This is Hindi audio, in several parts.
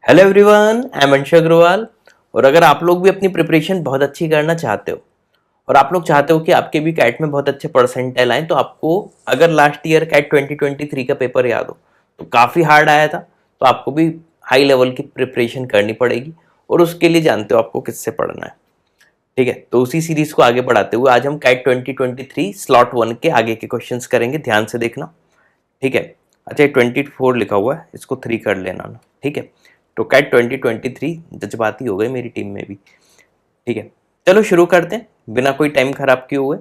हेलो एवरीवन, आई एम अंश अग्रवाल। और अगर आप लोग भी अपनी प्रिपरेशन बहुत अच्छी करना चाहते हो और आप लोग चाहते हो कि आपके भी कैट में बहुत अच्छे परसेंटाइल आए, तो आपको अगर लास्ट ईयर कैट 2023 का पेपर याद हो तो काफ़ी हार्ड आया था, तो आपको भी हाई लेवल की प्रिपरेशन करनी पड़ेगी। और उसके लिए जानते हो आपको किससे पढ़ना है। ठीक है, तो उसी सीरीज को आगे बढ़ाते हुए आज हम कैट 2023 स्लॉट 1 के आगे के क्वेश्चंस करेंगे। ध्यान से देखना। ठीक है। अच्छा, 24 लिखा हुआ है, इसको 3 कर लेना ना। ठीक है, तो कैट 2023 जज्बाती हो गए मेरी टीम में भी। ठीक है, चलो शुरू करते हैं बिना कोई टाइम खराब किए हुए।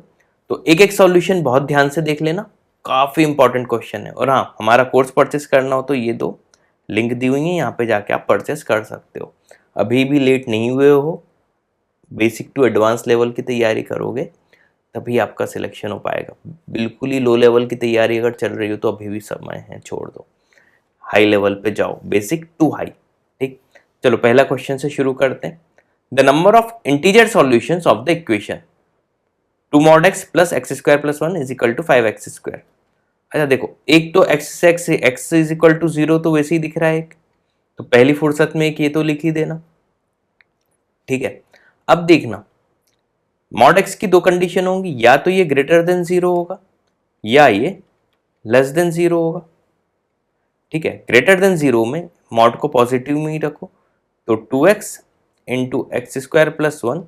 तो एक एक सॉल्यूशन बहुत ध्यान से देख लेना, काफ़ी इंपॉर्टेंट क्वेश्चन है। और हाँ, हमारा कोर्स परचेस करना हो तो ये दो लिंक दी हुई है, यहाँ पे जाके आप परचेस कर सकते हो। अभी भी लेट नहीं हुए हो, बेसिक टू एडवांस लेवल की तैयारी करोगे तभी आपका सिलेक्शन हो पाएगा। बिल्कुल ही लो लेवल की तैयारी अगर चल रही हो तो अभी भी समय है, छोड़ दो, हाई लेवल पे जाओ, बेसिक टू हाई। ठीक, चलो पहला क्वेश्चन से शुरू करते हैं। The number of integer solutions of the equation 2 mod x plus x square plus 1 is equal to 5x square. अच्छा देखो, एक तो x इज इक्वल टू 0 तो वैसे ही दिख रहा है एक, तो पहली फुर्सत में एक ये तो लिख ही देना। ठीक है, अब देखना मॉड x की दो कंडीशन होंगी, या तो ये ग्रेटर देन 0 होगा या ये लेस देन 0 होगा। ठीक है, ग्रेटर देन 0 में मॉड को पॉजिटिव में ही रखो, तो 2x into x square plus 1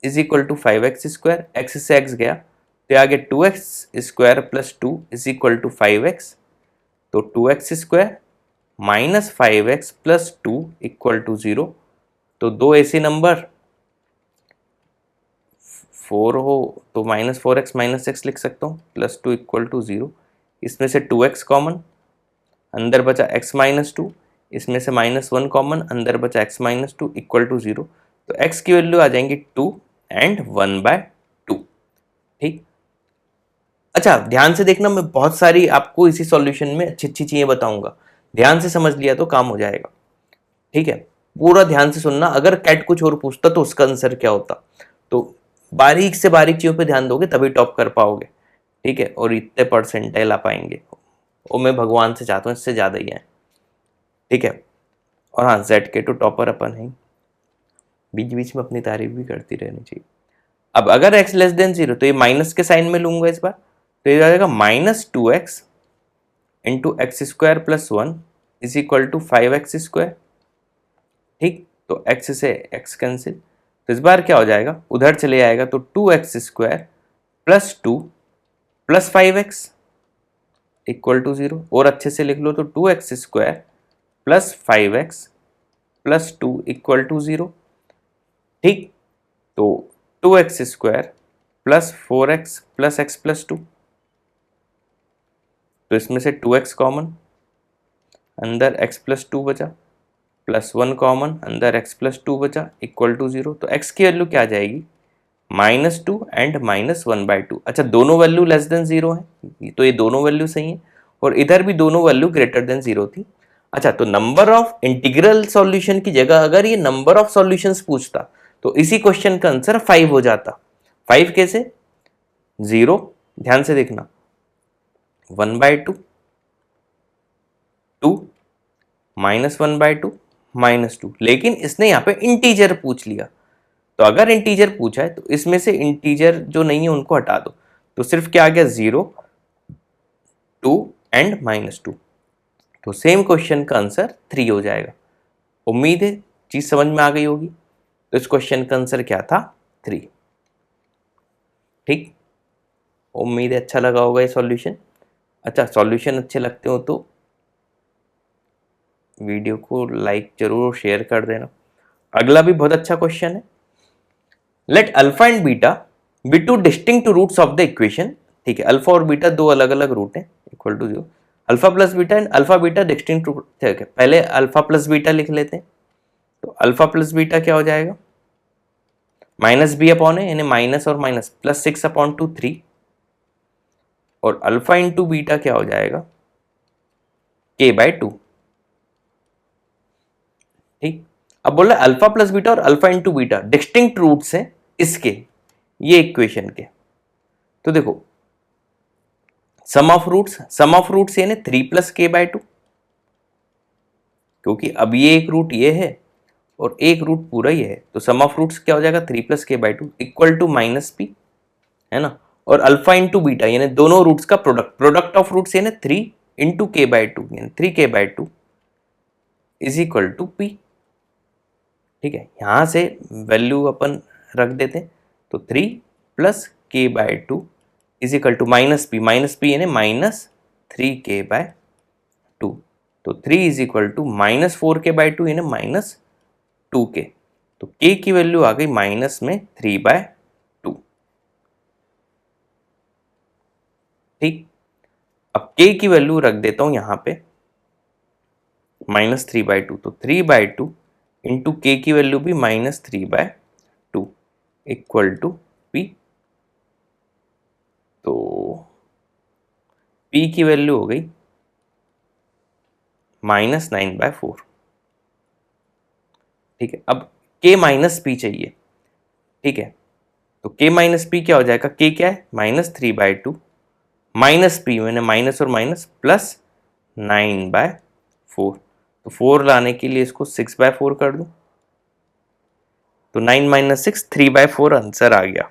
is equal to 5x square. X से x गया तो आगे 2x square plus 2 is equal to 5x, तो 2x square minus 5x plus 2 equal to 0। तो दो ऐसे नंबर 4 हो तो -4x माइनस एक्स लिख सकता हूँ, प्लस 2 इक्वल टू 0। इसमें से 2x कॉमन, अंदर बचा x माइनस 2, इसमें से -1 कॉमन, अंदर बचा x माइनस 2 इक्वल टू 0। तो x की वैल्यू आ जाएंगी 2 एंड 1/2। ठीक, अच्छा ध्यान से देखना, मैं बहुत सारी आपको इसी सॉल्यूशन में अच्छी अच्छी चीजें बताऊंगा, ध्यान से समझ लिया तो काम हो जाएगा। ठीक है, पूरा ध्यान से सुनना, अगर कैट कुछ और पूछता तो उसका आंसर क्या होता। तो बारीक से बारीक चीजों पे ध्यान दोगे तभी टॉप कर पाओगे। ठीक है, और इतने परसेंटाइल आ पाएंगे, और मैं भगवान से चाहता हूँ इससे ज्यादा ही है। ठीक है, और हाँ, जेड के तो टॉपर अपन है, बीच बीच में अपनी तारीफ भी करती रहनी चाहिए। अब अगर x लेस देन 0 तो ये माइनस के साइन में लूंगा इस बार, तो ये आ जाएगा -2x into x square plus 1 is equal to 5x square. ठीक, तो x से x कैंसिल, तो इस बार क्या हो जाएगा, उधर चले आएगा तो 2x square plus 2 plus 5x equal to 0। और अच्छे से लिख लो तो 2x square plus 5x plus 2 equal to 0। ठीक, तो 2x square plus 4x plus x plus 2, तो इसमें से 2x कॉमन, अंदर x प्लस 2 बचा, प्लस 1 कॉमन, अंदर x प्लस 2 बचा इक्वल टू 0। तो x की वैल्यू क्या आ जाएगी, -2 एंड -1/2। अच्छा, दोनों वैल्यू लेस देन 0 है, तो ये दोनों वैल्यू सही है, और इधर भी दोनों वैल्यू ग्रेटर देन 0 थी। अच्छा, तो नंबर ऑफ इंटीग्रल सॉल्यूशन की जगह अगर ये नंबर ऑफ सॉल्यूशंस पूछता तो इसी क्वेश्चन का आंसर 5 हो जाता। 5 कैसे, 0, ध्यान से देखना, 1/2, 2, -1/2, -2, लेकिन इसने यहाँ पे इंटीजर पूछ लिया। तो अगर इंटीजर पूछा है तो इसमें से इंटीजर जो नहीं है उनको हटा दो, तो सिर्फ क्या आ गया, 0, 2 एंड -2। तो सेम क्वेश्चन का आंसर 3 हो जाएगा। उम्मीद है चीज समझ में आ गई होगी। तो इस क्वेश्चन का आंसर क्या था, 3। ठीक, उम्मीद है अच्छा लगा होगा ये सॉल्यूशन। अच्छा, सॉल्यूशन अच्छे लगते हो तो वीडियो को लाइक जरूर शेयर कर देना। अगला भी बहुत अच्छा क्वेश्चन है। Let alpha and beta be two distinct roots of the equation. ठीक है, अल्फा और बीटा दो अलग अलग रूट हैं, equal to 0। Alpha plus beta and alpha beta distinct root. ठीक है, पहले अल्फा प्लस बीटा लिख लेते हैं। तो अल्फा प्लस बीटा क्या हो जाएगा, माइनस बी अपॉन है, यानी माइनस और माइनस प्लस 6/2 3, और अल्फा इंटू बीटा क्या हो जाएगा, k/2। ठीक, अब बोल रहा है अल्फा प्लस बीटा और alpha into beta distinct roots हैं इसके, ये इक्वेशन के। तो देखो, सम ऑफ रूट्स यानी 3 + k/2, क्योंकि अब ये एक रूट ये है और एक रूट पूरा ही है, तो सम ऑफ रूट्स क्या हो जाएगा 3+k/2 इक्वल टू -p, है ना। और अल्फा इंटू बीटा यानी दोनों रूट्स का प्रोडक्ट ऑफ रूट्स यानी 3 इंटू k/2 यानी 3k/2 is equal to p। ठीक है, यहां से वैल्यू अपन रख देते हैं, तो 3 + k/2 is equal to -p यानी -3k/2, तो 3 इज इक्वल टू -4k/2 यानी -2k, तो k की वैल्यू आ गई -3/2। ठीक, अब k की वैल्यू रख देता हूं यहां पे -3/2, तो 3/2 इंटू k की वैल्यू भी -3/2 इक्वल टू p, तो p की वैल्यू हो गई -9/4। ठीक है, अब k माइनस p चाहिए। ठीक है, तो k माइनस p क्या हो जाएगा, k क्या है -3/2 माइनस p मैंने माइनस और माइनस प्लस 9/4, तो 4 लाने के लिए इसको 6/4 कर दूं, तो 9 - 6 3/4 आंसर आ गया।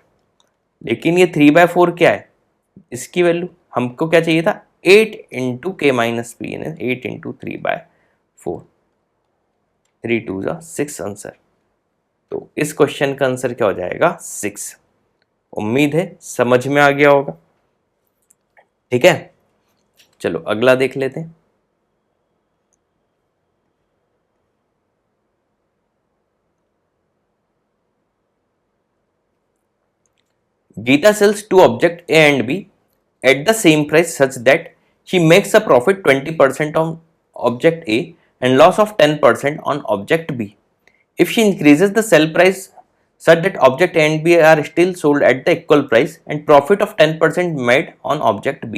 लेकिन ये 3/4 क्या है, इसकी वैल्यू हमको क्या चाहिए था 8 इंटू के माइनस पी यानी 8 इंटू 3/4, 3 2 6 आंसर। तो इस क्वेश्चन का आंसर क्या हो जाएगा 6। उम्मीद है समझ में आ गया होगा। ठीक है, चलो अगला देख लेते हैं। Geeta sells two objects A and B at the same price such that she makes a profit 20% on object A and loss of 10% on object B. If she increases the sell price such that object A and B are still sold at the equal price and profit of 10% made on object B.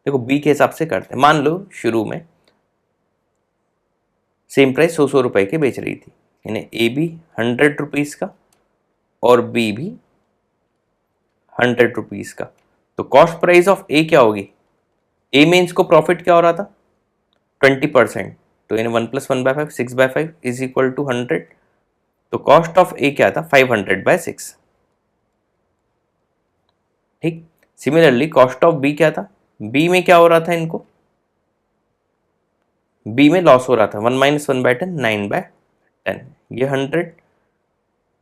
देखो B के हिसाब से करते हैं। मान लो शुरू में सेम प्राइस 100 रुपए के बेच रही थी, यानी ए भी 100 रुपीज़ का और बी भी 100 रुपीज़ का, तो कॉस्ट प्राइस ऑफ ए क्या होगी, ए में इसको प्रॉफिट क्या हो रहा था 20%, तो यानी 1 + 1/5 6/5 इज इक्वल टू 100, तो कॉस्ट ऑफ ए क्या था 500/6। ठीक, सिमिलरली कॉस्ट ऑफ बी क्या था, बी में क्या हो रहा था इनको, बी में लॉस हो रहा था 1 - 1/10 9/10, ये 100,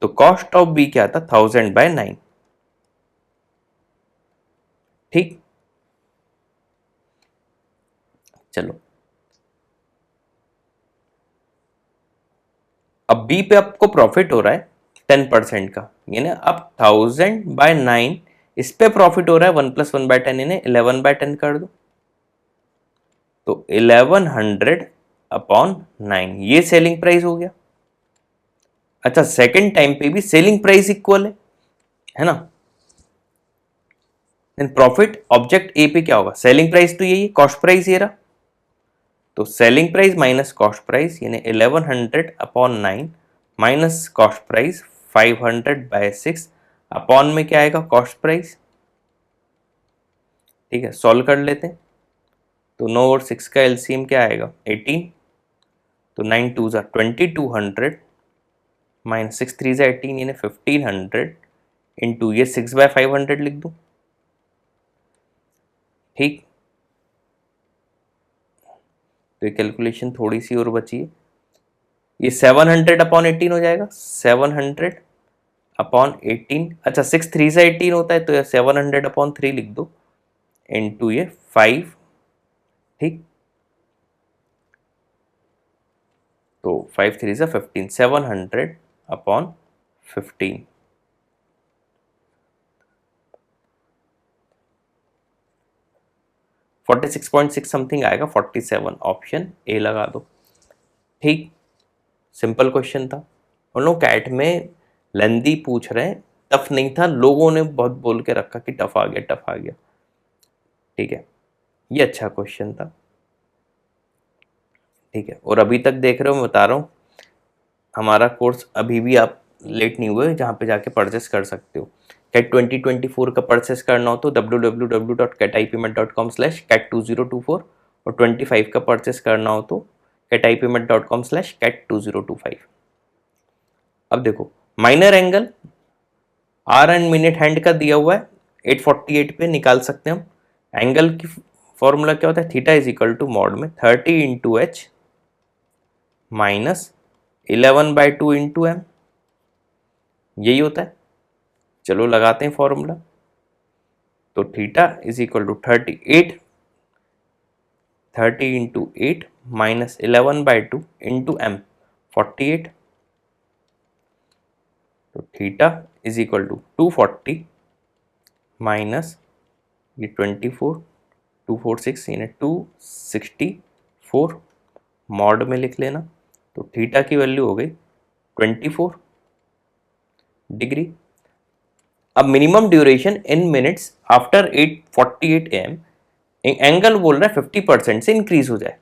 तो कॉस्ट ऑफ बी क्या था 1000/9। ठीक, चलो अब बी पे आपको प्रॉफिट हो रहा है 10% का, यानी अब 1000/9 इस पे प्रॉफिट हो रहा है 1 + 1/10 यानी 11/10 कर दो, तो 1100/9 ये सेलिंग प्राइस हो गया। अच्छा, सेकंड टाइम पे भी सेलिंग प्राइस इक्वल है ना, देन प्रॉफिट ऑब्जेक्ट ए पे क्या होगा, सेलिंग प्राइस तो यही है, कॉस्ट प्राइस ये रहा, तो selling price minus cost price यानी 1100/9 माइनस कॉस्ट प्राइस 500/6 अपॉन में क्या आएगा कॉस्ट प्राइस। ठीक है, सॉल्व कर लेते हैं, तो 9 और 6 का एलसीएम क्या आएगा 18, तो 9 2 2200 माइनस 6 3 18 यानी 1500 इंटू ये 6/500 लिख दूं। ठीक, तो ये कैलकुलेशन थोड़ी सी और बची है, ये 700/18 हो जाएगा 700/18। अच्छा 6 3 से 18 होता है, तो ये 700/3 लिख दो इंटू ये 5। ठीक, तो 5 3 से 15 700/15, 46.6 समथिंग आएगा, 47 ऑप्शन ए लगा दो। ठीक, सिंपल क्वेश्चन था। उन लोग कैट में लेंदी पूछ रहे हैं, टफ नहीं था, लोगों ने बहुत बोल के रखा कि टफ आ गया टफ आ गया। ठीक है, ये अच्छा क्वेश्चन था। ठीक है, और अभी तक देख रहे हो, मैं बता रहा हूँ हमारा कोर्स अभी भी आप लेट नहीं हुए, जहाँ पे जाके परचेस कर सकते हो। कैट 2024 का परचेस करना हो तो www.catipayment.com/cat2024 और 25 का परचेस करना हो तो catipayment.com/cat2025। अब देखो minor angle hour and minute hand का दिया हुआ है 848 पे निकाल सकते हैं हम। एंगल की फॉर्मूला क्या होता है, theta is equal to mod में 30 into h minus 11/2 into m, यही होता है। चलो लगाते हैं फॉर्मूला। तो theta is equal to 30 into 8 minus 11/2 into m 48। तो theta is equal to 240 minus ये 24 246 यानी 264 मॉड में लिख लेना। तो थीटा की वैल्यू हो गई 24 डिग्री। अब minimum duration in minutes after 8:48 AM, angle बोल रहा है 50% से इंक्रीज हो जाए।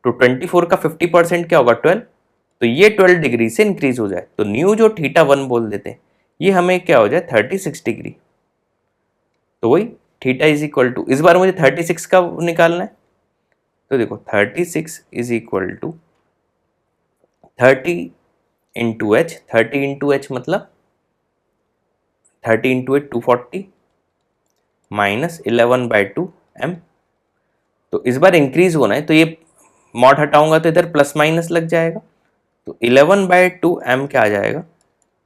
तो 24 का 50% क्या होगा 12, तो ये 12 डिग्री से इंक्रीज हो जाए। तो न्यू जो थीटा 1 बोल देते हैं, ये हमें क्या हो जाए 36 डिग्री। तो वही थीटा इज इक्वल टू, इस बार मुझे 36 का निकालना है। तो देखो 36 is equal to 30 into h, 30 into h मतलब 30 इंटू एच 240 माइनस 11/2 एम। तो इस बार इंक्रीज होना है, तो ये मॉड हटाऊंगा तो इधर प्लस माइनस लग जाएगा। तो 11/2 एम क्या आ जाएगा,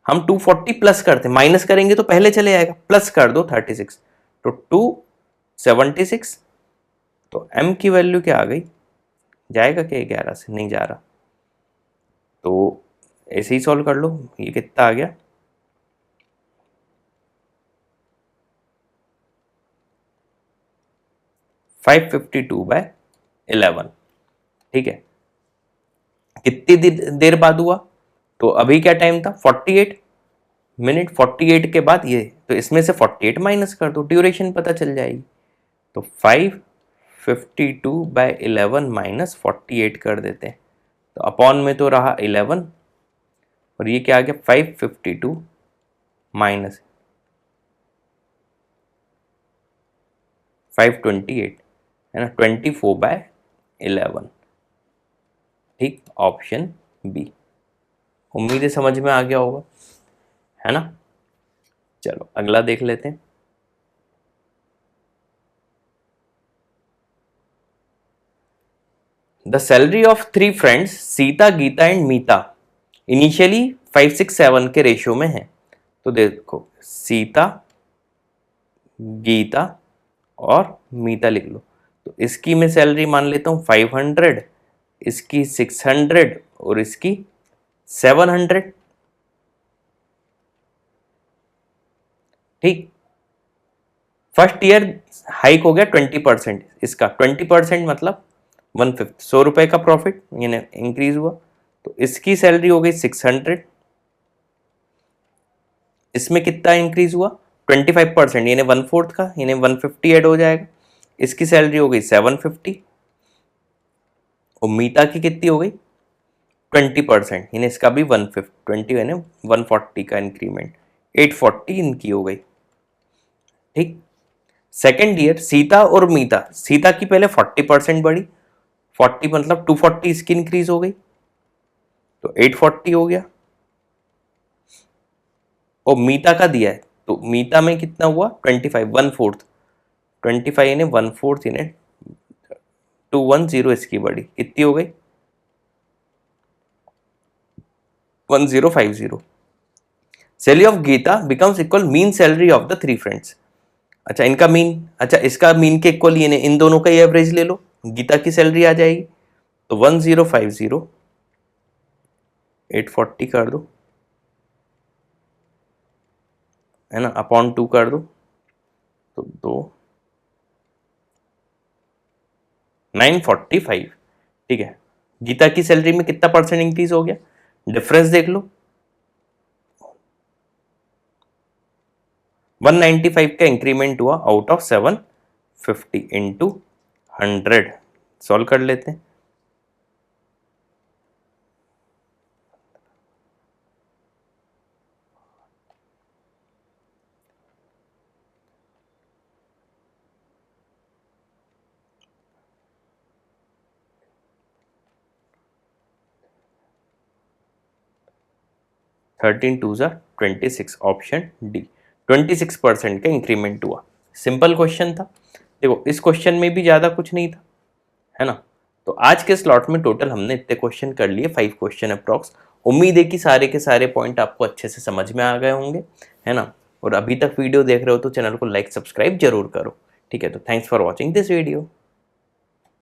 हम 240 प्लस करते माइनस करेंगे तो पहले चले जाएगा, प्लस कर दो 36 तो 276। तो एम की वैल्यू क्या आ गई, जाएगा क्या 11 से, नहीं जा रहा। तो ऐसे ही सॉल्व कर लो, ये कितना आ गया 552/11। ठीक है, कितनी देर बाद हुआ, तो अभी क्या टाइम था 48 मिनट। 48 के बाद ये, तो इसमें से 48 माइनस कर दो, ड्यूरेशन पता चल जाएगी। तो 552/11 माइनस 48 कर देते हैं। तो अपॉन में तो रहा 11 और ये क्या आ गया 552 माइनस 528 है ना, 24/11। ठीक, ऑप्शन बी। उम्मीद है समझ में आ गया होगा, है ना। चलो अगला देख लेते हैं। The salary of 3 friends Sita, Gita and Mita initially 567 के रेशियो में है। तो देखो सीता, गीता और मीता लिख लो। तो इसकी मैं सैलरी मान लेता हूँ 500, इसकी 600 और इसकी 700। ठीक, फर्स्ट ईयर हाइक हो गया 20%, इसका 20% मतलब 1/5, 100 रुपए का प्रॉफिट यानी इंक्रीज हुआ। तो इसकी सैलरी हो गई 600, इसमें कितना इंक्रीज हुआ 25% यानी 1/4 का, यानी 150 ऐड हो जाएगा। इसकी सैलरी हो गई 750 और मीता की कितनी हो गई 20% यानी इसका भी 150, 20 यानी 140 का इंक्रीमेंट, 840 इनकी हो गई। ठीक, सेकेंड ईयर सीता और मीता, सीता की पहले 40% बढ़ी, 40 मतलब 240 इसकी इंक्रीज हो गई, तो 840 हो गया। और मीता का दिया है, तो मीता में कितना हुआ 25, 1/4, 25 यानी 1/4 यानी 210 इसकी बढ़ी, कितनी हो गई 1050। Salary of Gita becomes equal mean salary of the 3 friends. अच्छा इनका मीन, अच्छा इसका मीन के इक्वल यानी इन दोनों का एवरेज ले लो, गीता की सैलरी आ जाएगी। तो 1050 840 कर दो, है ना, अपॉन 2 कर दो, तो 945। ठीक है, गीता की सैलरी में कितना परसेंट इंक्रीज हो गया, डिफरेंस देख लो 195 का इंक्रीमेंट हुआ आउट ऑफ 750 इंटू 100। सॉल्व कर लेते हैं। 13 टू ज़ा 26, ऑप्शन डी। 26% का इंक्रीमेंट हुआ। सिंपल क्वेश्चन था। देखो इस क्वेश्चन में भी ज़्यादा कुछ नहीं था, है ना। तो आज के स्लॉट में टोटल हमने इतने क्वेश्चन कर लिए, 5 क्वेश्चन अप्रॉक्स। उम्मीद है कि सारे के सारे पॉइंट आपको अच्छे से समझ में आ गए होंगे, है ना। और अभी तक वीडियो देख रहे हो तो चैनल को लाइक सब्सक्राइब जरूर करो, ठीक है। तो thanks for watching this video.